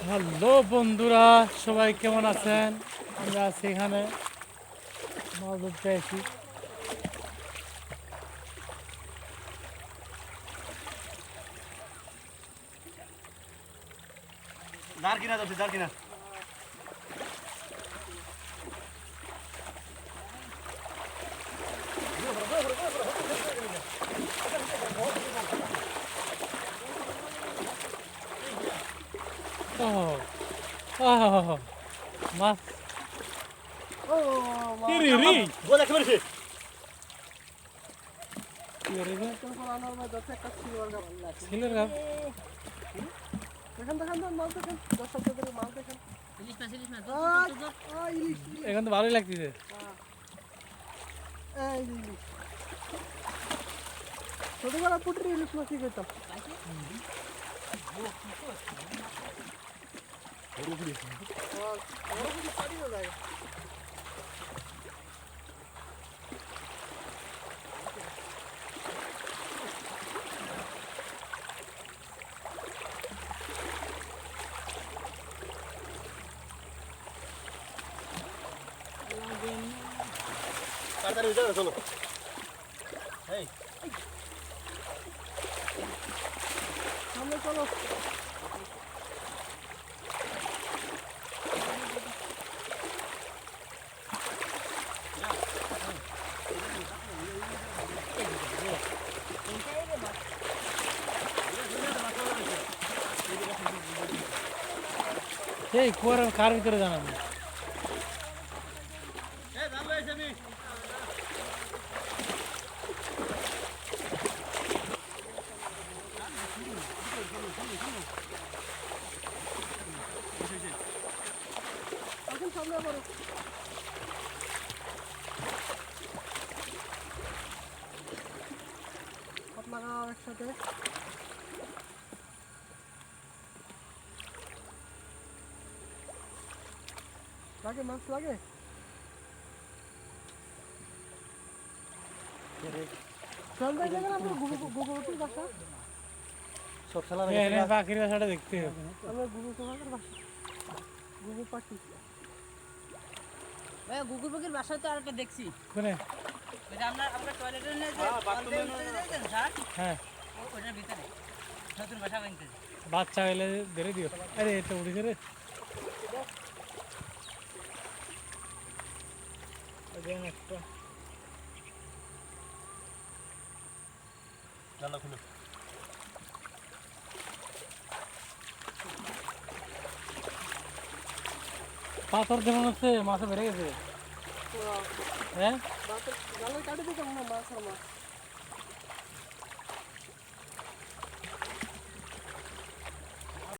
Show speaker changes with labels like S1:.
S1: Hello বন্ধুরা, সবাই কেমন আছেন? আমরা আছি এখানে মাছ ধরতে আছি।
S2: দাঁড় কিনা যাচ্ছে, দাঁড় কিনা।
S1: মাছ কি রে রে?
S2: গোল একেবারে শেষ।
S1: কি রে রে? ছেলের গাছ। এখন তো ভালোই লাগতেছে।
S3: ছোটবেলা পুটরি ইলিশ মাছ খেতাম।
S2: তাড়াতাড়ি ভিতরে চলো। এই
S3: সামনে চলো।
S1: এই কুয়ার কার ভিতরে জানাবো।
S2: এই জাল লইছে আমি।
S3: এখন সামনে আবার হাত লাগাও একসাথে। লাগে মাছ লাগে। চল ভাই দেখেন আমরা গুগল বাসা।
S2: সব খেলা
S1: পাখির বাসাটা দেখতে হবে।
S3: আমরা গুগল বাসা। গুগল পাখি।
S4: ভাই গুগল পাখির বাসায় তো আরেকটা দেখছি।
S1: কোনে?
S4: ওই যে আমরা টয়লেটের নিয়ে যে
S2: বাথরুমের
S4: দেখছেন স্যার,
S1: হ্যাঁ,
S4: ওটার ভিতরে নতুন বাসা বানতে।
S1: বাচ্চা হইলে ধরে দিও। আরে এটা উঠেছে রে। একটা
S2: জানলা খুলো।
S1: পাথর যেমন হচ্ছে মাছে বেড়ে গেছে। হ্যাঁ,
S3: জালে কাটে দিতাম না মাছ আর মাছ।